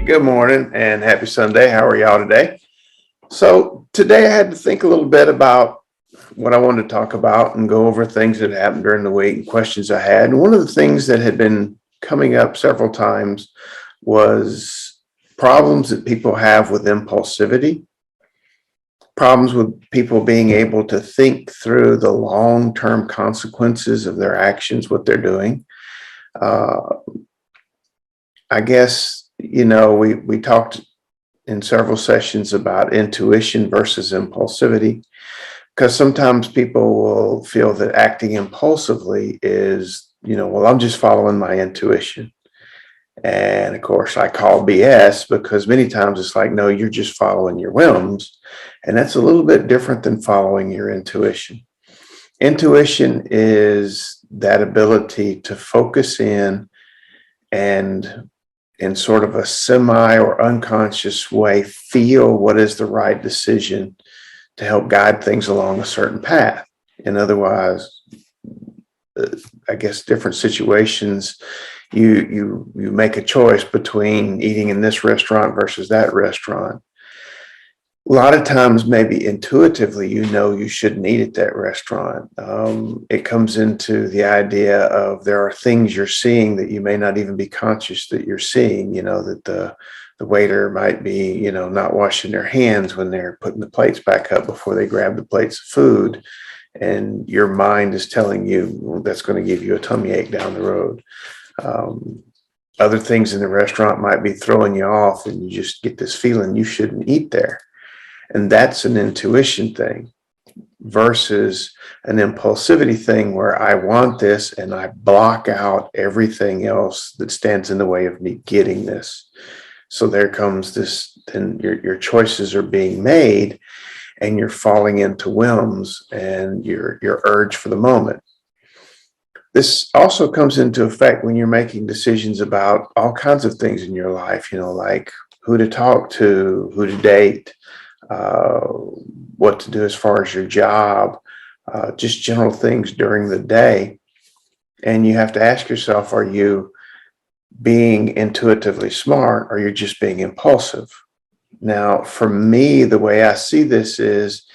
Good morning and happy Sunday. How are y'all today? So today I had to think a little bit about what I wanted to talk about and go over things that happened during the week and questions I had. And one of the things that had been coming up several times was problems that people have with impulsivity, problems with people being able to think through the long-term consequences of their actions, what they're doing. I guess, we talked in several sessions about intuition versus impulsivity, because sometimes people will feel that acting impulsively is, well, I'm just following my intuition. And of course, I call BS, because many times it's like, no, you're just following your whims. And that's a little bit different than following your intuition. Intuition is that ability to focus in and in sort of a semi or unconscious way, feel what is the right decision to help guide things along a certain path. And otherwise, I guess different situations, you make a choice between eating in this restaurant versus that restaurant. A lot of times, maybe intuitively, you shouldn't eat at that restaurant. It comes into the idea of there are things you're seeing that you may not even be conscious that you're seeing, that the waiter might be, not washing their hands when they're putting the plates back up before they grab the plates of food. And your mind is telling you, well, that's going to give you a tummy ache down the road. Other things in the restaurant might be throwing you off, and you just get this feeling you shouldn't eat there. And that's an intuition thing versus an impulsivity thing where I want this and I block out everything else that stands in the way of me getting this. So there comes this, then your choices are being made and you're falling into whims and your urge for the moment. This also comes into effect when you're making decisions about all kinds of things in your life, like who to talk to, who to date, what to do as far as your job, just general things during the day. And you have to ask yourself, are you being intuitively smart or you're just being impulsive? Now, for me, the way I see this is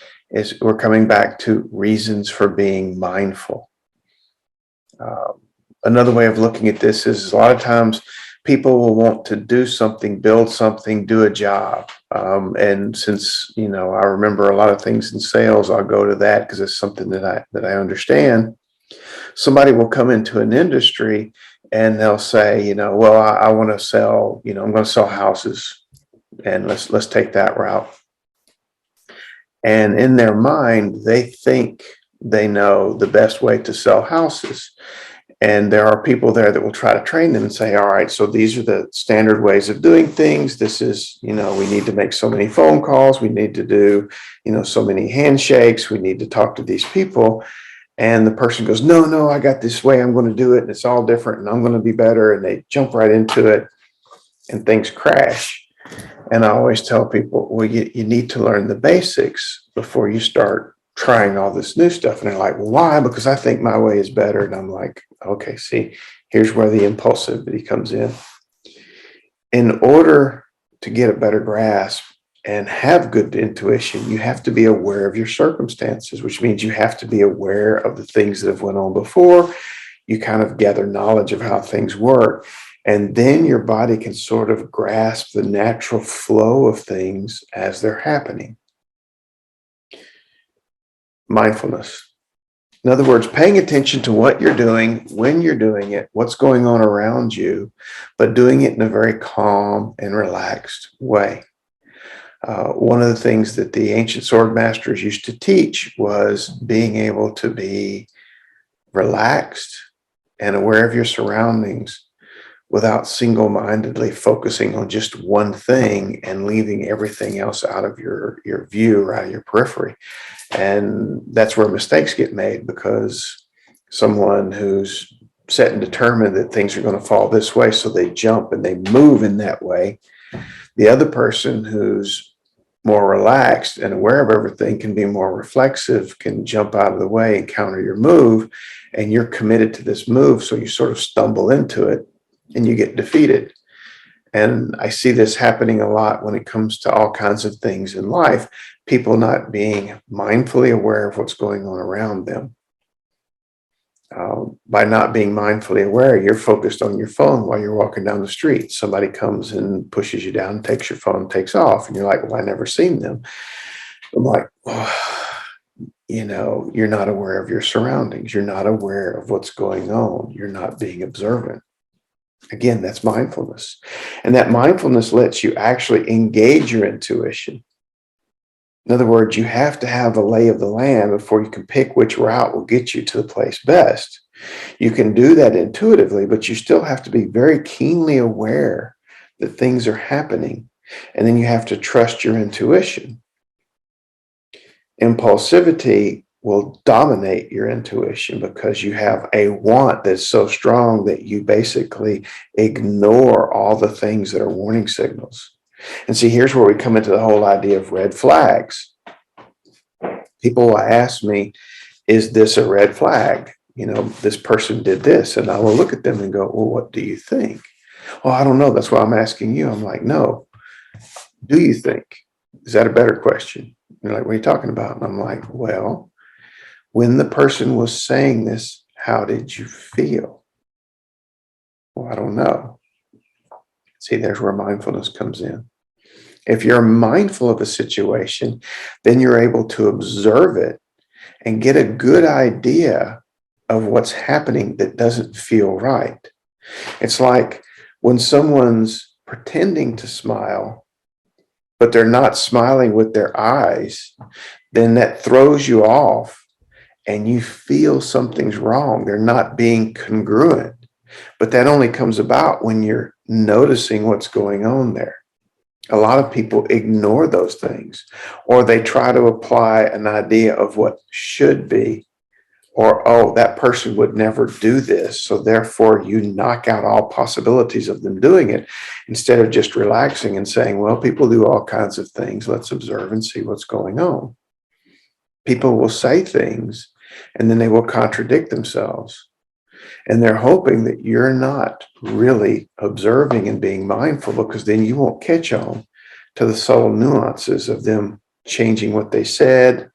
we're coming back to reasons for being mindful. Another way of looking at this is a lot of times people will want to do something, build something, do a job. And since, I remember a lot of things in sales, I'll go to that because it's something that I understand. Somebody will come into an industry and they'll say, well, I want to sell, I'm going to sell houses, and let's take that route. And in their mind, they think they know the best way to sell houses. And there are people there that will try to train them and say, all right, so these are the standard ways of doing things. This is, we need to make so many phone calls. We need to do, so many handshakes. We need to talk to these people. And the person goes, no, I got this way. I'm going to do it. And it's all different. And I'm going to be better. And they jump right into it and things crash. And I always tell people, well, you need to learn the basics before you start trying all this new stuff. And they're like, well, why? Because I think my way is better. And I'm like, okay, see, here's where the impulsivity comes in. In order to get a better grasp and have good intuition, you have to be aware of your circumstances, which means you have to be aware of the things that have went on before. You kind of gather knowledge of how things work. And then your body can sort of grasp the natural flow of things as they're happening. Mindfulness. In other words, paying attention to what you're doing, when you're doing it, what's going on around you, but doing it in a very calm and relaxed way. One of the things that the ancient sword masters used to teach was being able to be relaxed and aware of your surroundings without single-mindedly focusing on just one thing and leaving everything else out of your view or out of your periphery. And that's where mistakes get made, because someone who's set and determined that things are going to fall this way, so they jump and they move in that way. The other person who's more relaxed and aware of everything can be more reflexive, can jump out of the way and counter your move, and you're committed to this move, so you sort of stumble into it and you get defeated. And I see this happening a lot when it comes to all kinds of things in life, people not being mindfully aware of what's going on around them. By not being mindfully aware, you're focused on your phone while you're walking down the street. Somebody comes and pushes you down, takes your phone, takes off, and you're like, well, I never seen them. I'm like, oh, you're not aware of your surroundings. You're not aware of what's going on. You're not being observant. Again, that's mindfulness. And that mindfulness lets you actually engage your intuition. In other words, you have to have a lay of the land before you can pick which route will get you to the place best. You can do that intuitively, but you still have to be very keenly aware that things are happening. And then you have to trust your intuition. Impulsivity will dominate your intuition because you have a want that's so strong that you basically ignore all the things that are warning signals. And see, here's where we come into the whole idea of red flags. People will ask me, is this a red flag? This person did this. And I will look at them and go, well, what do you think? Well, I don't know. That's why I'm asking you. I'm like, no. Do you think? Is that a better question? They're like, what are you talking about? And I'm like, well, when the person was saying this, how did you feel? Well, I don't know. See, there's where mindfulness comes in. If you're mindful of a situation, then you're able to observe it and get a good idea of what's happening that doesn't feel right. It's like when someone's pretending to smile, but they're not smiling with their eyes, then that throws you off and you feel something's wrong. They're not being congruent. But that only comes about when you're noticing what's going on there. A lot of people ignore those things, or they try to apply an idea of what should be, or, oh, that person would never do this, so therefore you knock out all possibilities of them doing it, instead of just relaxing and saying, well, people do all kinds of things. Let's observe and see what's going on. People will say things, and then they will contradict themselves. And they're hoping that you're not really observing and being mindful, because then you won't catch on to the subtle nuances of them changing what they said,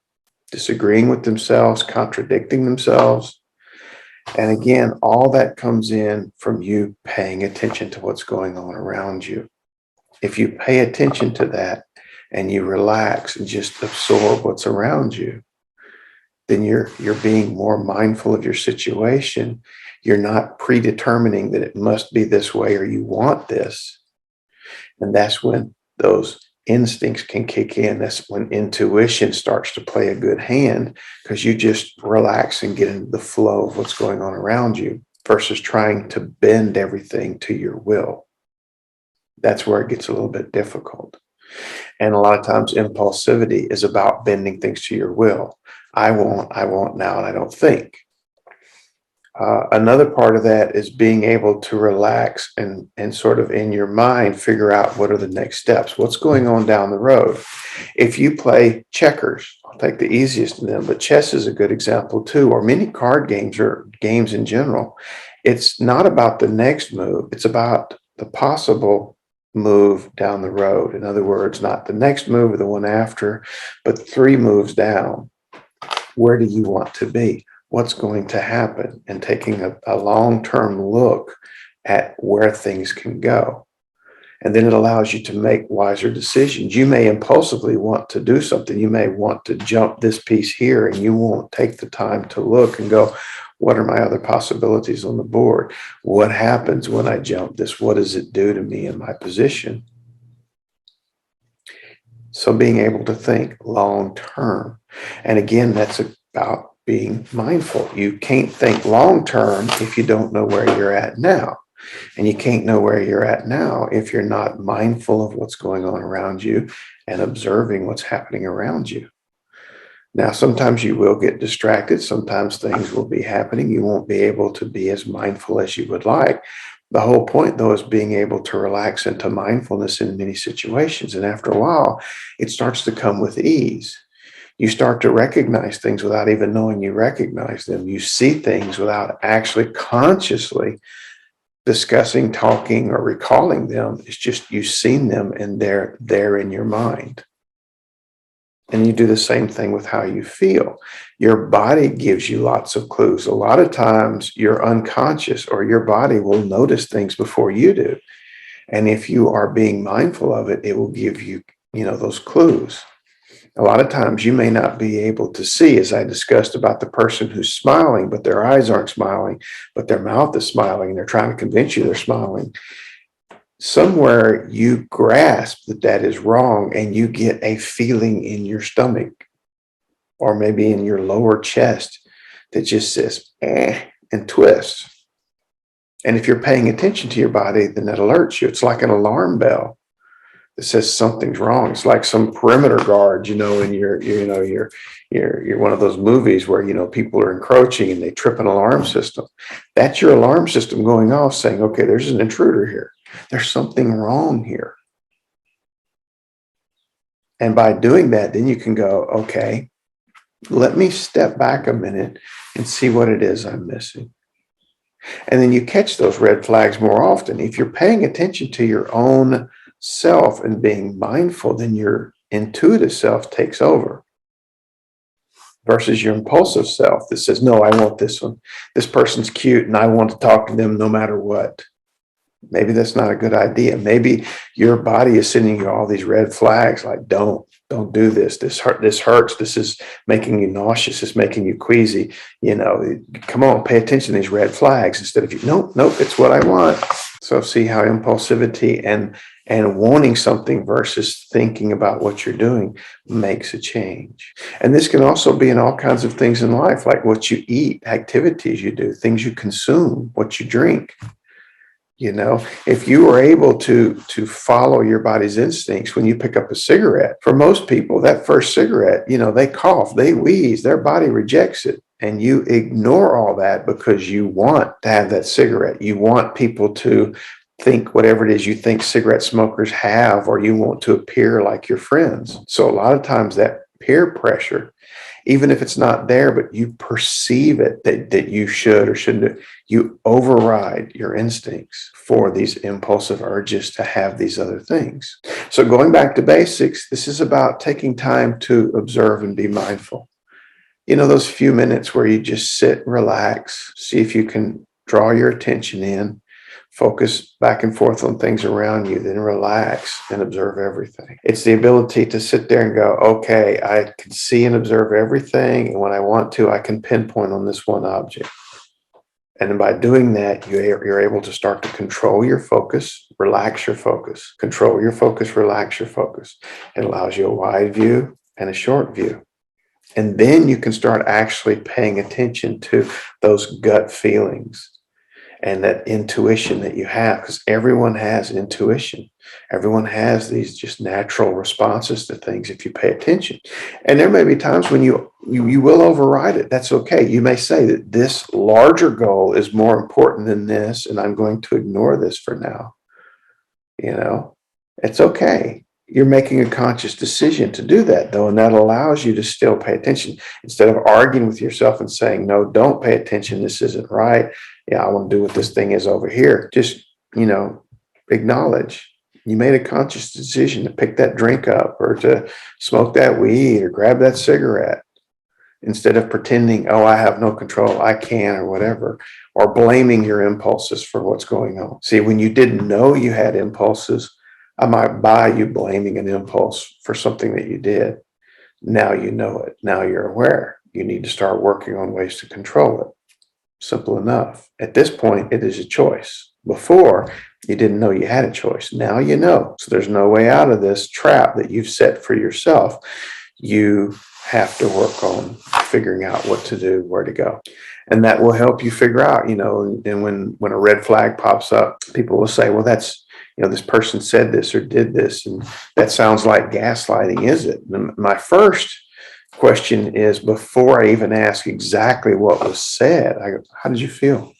disagreeing with themselves, contradicting themselves. And again, all that comes in from you paying attention to what's going on around you. If you pay attention to that and you relax and just absorb what's around you, then you're being more mindful of your situation. You're not predetermining that it must be this way or you want this. And that's when those instincts can kick in. That's when intuition starts to play a good hand, because you just relax and get into the flow of what's going on around you versus trying to bend everything to your will. That's where it gets a little bit difficult. And a lot of times impulsivity is about bending things to your will. I want now, and I don't think. Another part of that is being able to relax and sort of in your mind figure out what are the next steps, what's going on down the road. If you play checkers, I'll take the easiest of them, but chess is a good example too, or many card games or games in general. It's not about the next move. It's about the possible move down the road. In other words, not the next move or the one after, but 3 moves down. Where do you want to be? What's going to happen? And taking a long-term look at where things can go. And then it allows you to make wiser decisions. You may impulsively want to do something. You may want to jump this piece here, and you won't take the time to look and go, what are my other possibilities on the board? What happens when I jump this? What does it do to me in my position? So being able to think long term. And again, that's about being mindful. You can't think long term if you don't know where you're at now. And you can't know where you're at now if you're not mindful of what's going on around you and observing what's happening around you. Now, sometimes you will get distracted. Sometimes things will be happening. You won't be able to be as mindful as you would like. The whole point, though, is being able to relax into mindfulness in many situations. And after a while, it starts to come with ease. You start to recognize things without even knowing you recognize them. You see things without actually consciously discussing, talking, or recalling them. It's just you've seen them and they're there in your mind. And you do the same thing with how you feel. Your body gives you lots of clues. A lot of times you're unconscious or your body will notice things before you do. And if you are being mindful of it, it will give you, those clues. A lot of times you may not be able to see, as I discussed about the person who's smiling, but their eyes aren't smiling, but their mouth is smiling and they're trying to convince you they're smiling. Somewhere you grasp that that is wrong and you get a feeling in your stomach or maybe in your lower chest that just says, and twists. And if you're paying attention to your body, then that alerts you. It's like an alarm bell that says something's wrong. It's like some perimeter guard, in you're one of those movies where, people are encroaching and they trip an alarm system. That's your alarm system going off saying, okay, there's an intruder here. There's something wrong here. And by doing that, then you can go, okay, let me step back a minute and see what it is I'm missing. And then you catch those red flags more often. If you're paying attention to your own self and being mindful, then your intuitive self takes over versus your impulsive self that says, no, I want this one. This person's cute and I want to talk to them no matter what. Maybe that's not a good idea. Maybe your body is sending you all these red flags like, don't do this. This hurts. This is making you nauseous. It's making you queasy. Come on, pay attention to these red flags instead of nope, it's what I want. So see how impulsivity and wanting something versus thinking about what you're doing makes a change. And this can also be in all kinds of things in life, like what you eat, activities you do, things you consume, what you drink. If you were able to follow your body's instincts when you pick up a cigarette, for most people, that first cigarette, they cough, they wheeze, their body rejects it. And you ignore all that because you want to have that cigarette. You want people to think whatever it is you think cigarette smokers have, or you want to appear like your friends. So a lot of times that peer pressure, even if it's not there, but you perceive it that you should or shouldn't, you override your instincts for these impulsive urges to have these other things. So going back to basics, this is about taking time to observe and be mindful. Those few minutes where you just sit, relax, see if you can draw your attention in, focus back and forth on things around you, then relax and observe everything. It's the ability to sit there and go, okay, I can see and observe everything. And when I want to, I can pinpoint on this one object. And then by doing that, you're able to start to control your focus, relax your focus, control your focus, relax your focus. It allows you a wide view and a short view. And then you can start actually paying attention to those gut feelings and that intuition that you have, because everyone has intuition. Everyone has these just natural responses to things if you pay attention. And there may be times when you will override it. That's okay. You may say that this larger goal is more important than this, and I'm going to ignore this for now. It's okay. You're making a conscious decision to do that, though, and that allows you to still pay attention instead of arguing with yourself and saying, no, don't pay attention. This isn't right. Yeah, I want to do what this thing is over here. Just, acknowledge you made a conscious decision to pick that drink up or to smoke that weed or grab that cigarette instead of pretending, oh, I have no control, I can, or whatever, or blaming your impulses for what's going on. See, when you didn't know you had impulses, I might buy you blaming an impulse for something that you did. Now you know it. Now you're aware. You need to start working on ways to control it. Simple enough. At this point, it is a choice. Before, you didn't know you had a choice. Now you know. So there's no way out of this trap that you've set for yourself. You have to work on figuring out what to do, where to go. And that will help you figure out, and when a red flag pops up, people will say, well, that's, this person said this or did this, and that sounds like gaslighting, is it? And my first question is, before I even ask exactly what was said, I go, how did you feel?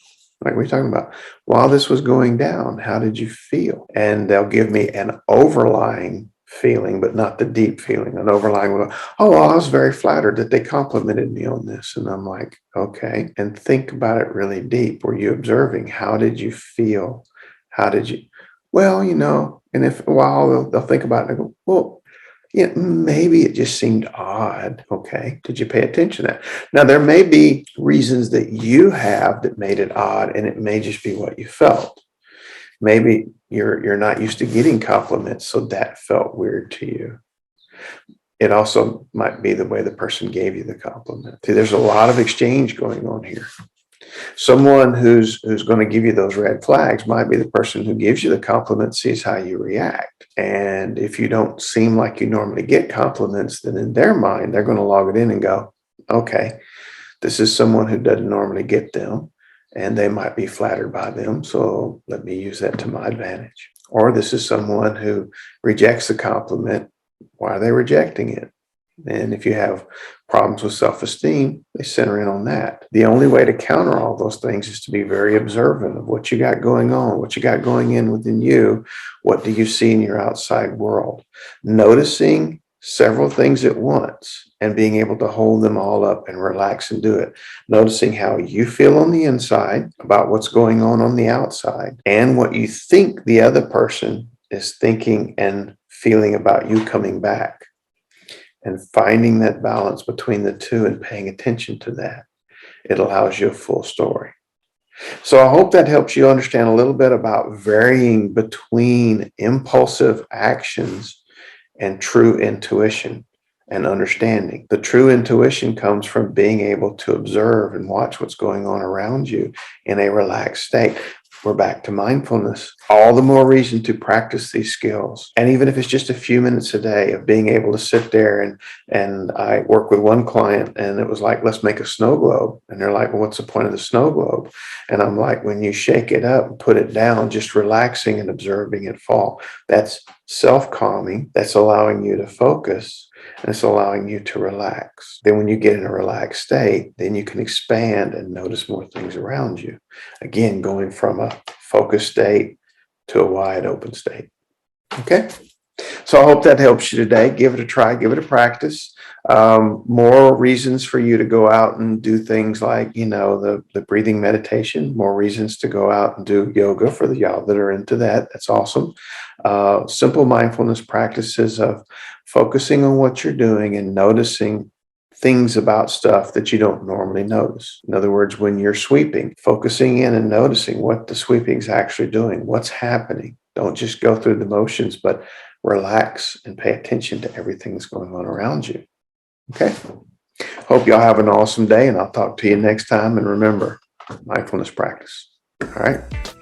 Like, what are you talking about? While this was going down, how did you feel? And they'll give me an overlying feeling, but not the deep feeling, an overlying, oh, well, I was very flattered that they complimented me on this. And I'm like, okay. And think about it really deep. Were you observing? How did you feel? How did you, well, and if a while they'll think about it and go, well, yeah, maybe it just seemed odd. Okay. Did you pay attention to that? Now, there may be reasons that you have that made it odd, and it may just be what you felt. Maybe you're not used to getting compliments, so that felt weird to you. It also might be the way the person gave you the compliment. See, there's a lot of exchange going on here. Someone who's going to give you those red flags might be the person who gives you the compliment, sees how you react. And if you don't seem like you normally get compliments, then in their mind, they're going to log it in and go, okay, this is someone who doesn't normally get them, and they might be flattered by them. So let me use that to my advantage. Or this is someone who rejects the compliment. Why are they rejecting it? And if you have problems with self-esteem, they center in on that. The only way to counter all those things is to be very observant of what you got going on, what you got going in within you. What do you see in your outside world? Noticing several things at once and being able to hold them all up and relax and do it. Noticing how you feel on the inside about what's going on the outside, and what you think the other person is thinking and feeling about you coming back. And finding that balance between the two and paying attention to that, it allows you a full story. So I hope that helps you understand a little bit about varying between impulsive actions and true intuition and understanding. The true intuition comes from being able to observe and watch what's going on around you in a relaxed state. We're back to mindfulness. All the more reason to practice these skills. And even if it's just a few minutes a day of being able to sit there, and I work with one client, and it was like, let's make a snow globe. And they're like, well, what's the point of the snow globe? And I'm like, when you shake it up and put it down, just relaxing and observing it fall, that's self-calming. That's allowing you to focus. And it's allowing you to relax. Then when you get in a relaxed state, then you can expand and notice more things around you. Again, going from a focused state to a wide open state. Okay. So I hope that helps you today. Give it a try, give it a practice. More reasons for you to go out and do things like, the breathing meditation, more reasons to go out and do yoga for the y'all that are into that. That's awesome. Simple mindfulness practices of focusing on what you're doing and noticing things about stuff that you don't normally notice. In other words, when you're sweeping, focusing in and noticing what the sweeping is actually doing, what's happening. Don't just go through the motions, but relax and pay attention to everything that's going on around you. Okay. Hope y'all have an awesome day, and I'll talk to you next time. And remember, mindfulness practice. All right.